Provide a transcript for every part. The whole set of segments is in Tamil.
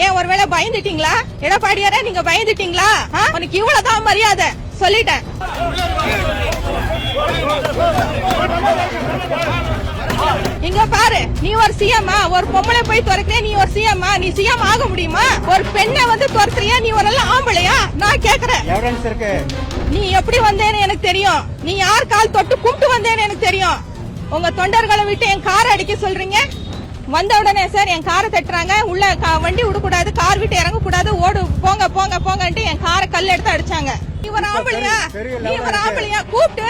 ஏன் ஒருவேளை பயந்துட்டீங்களா? எடப்பாடியாரே நீங்க பயந்துட்டீங்களா? உனக்கு இவ்வளவுதான் மரியாதை சொல்லிட்டேன். இங்க பாரு, நீ ஒரு சிஎம்மா? ஒரு பொம்பளை போய் துரக்கிறியா? நீ ஒரு சிஎம்மா? நீ சிஎம் ஆக முடியுமா? ஒரு பெண்ணை வந்து துரத்துறியா? நீ ஒரு ஆம்பளையா? நான் கேக்குறேன். நீ எப்படி வந்தேன்னு எனக்கு தெரியும். நீ யார் கால் தொட்டு கும்பிட்டு வந்தேன்னு எனக்கு தெரியும். உங்க தொண்டர்களை விட்டு என் காரை அடிக்க சொல்றீங்க. வந்த உடனே சார் என் காரை தட்டுறாங்க. உள்ள வண்டி விடக்கூடாது, கார் விட்டு இறங்க கூடாது, ஓடு போங்க போங்க போங்கன்ட்டு என் காரை கல் எடுத்து அடிச்சாங்க. நீ ஒரு ஆம்பளையா? நீ ஒரு ஆம்பளையா? கூப்பிட்டு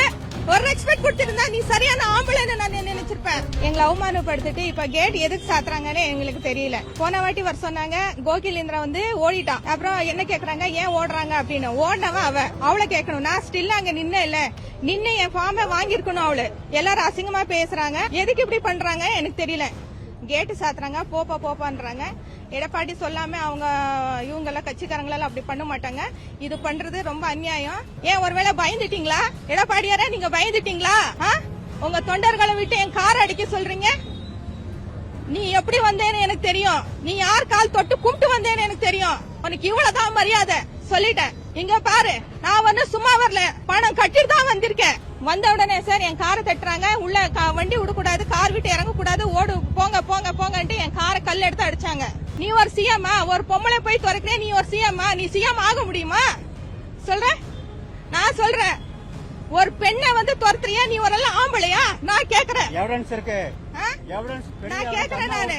ஒரு ரெஸ்பெக்ட் கொடுத்திருந்தா நீ சரியான ஆம்பளைன்னு நான் நினைச்சிருப்பேன். எங்களை அவமானப்படுத்திட்டு இப்ப கேட் எதுக்கு சாத்துறாங்கன்னு எங்களுக்கு தெரியல. போன வாட்டி வர சொன்னாங்க, கோகிலேந்திரா வந்து ஓடிட்டான். அப்புறம் என்ன கேக்குறாங்க, ஏன் ஓடுறாங்க அப்படின்னு. ஓடினவன் அவளை கேட்கணும். நான் ஸ்டில் அங்க நின்னு என் ஃபார்மை வாங்கிருக்கணும். அவளு எல்லாரும் அசிங்கமா பேசுறாங்க. எதுக்கு இப்படி பண்றாங்க எனக்கு தெரியல. கேட்டு சாத்துறாங்க, போப்பான்றாங்க. எடப்பாடி சொல்லாம அவங்க இவங்க எல்லாம் கட்சிக்காரங்களெல்லாம் அப்படி பண்ண மாட்டாங்க. இது பண்றது ரொம்ப அநியாயம். ஏன் ஒருவேளை பயந்துட்டீங்களா? எடப்பாடியாரே நீங்க பயந்துட்டீங்களா? உங்க தொண்டர்களை விட்டு என் காரை அடிக்க சொல்றீங்க. நீ எப்படி வந்தேன்னு எனக்கு தெரியும். நீ யார் கால் தொட்டு கும்பிட்டு வந்தேன்னு எனக்கு தெரியும். உனக்கு இவ்வளவுதான் மரியாதை சொல்லிட்டேன். இங்க பாரு, நான் வந்து சும்மா வரல, பணம் கட்டிட்டு தான் வந்திருக்கேன். வந்த உடனே சார் என் காரை தட்டுறாங்க. உள்ள வண்டி விடக்கூடாது, கார் விட்டு இறங்க கூடாது, ஓடு போங்க போங்க போங்கன்ட்டு என் காரை கல் எடுத்து அடிச்சாங்க. நீ ஒரு சிஎம்மா? ஒரு பொம்பளை போய் துரக்கிறியா? நீ ஒரு சிஎம்மா? நீ சிஎம் ஆக முடியுமா? நான் சொல்றேன். ஒரு பெண்ணை வந்து துரத்துறியா? நீ ஒரு ஆம்பளையா? நான் கேக்குறேன். எவிடன்ஸ் இருக்கு. நான் கேக்குறேன். நானு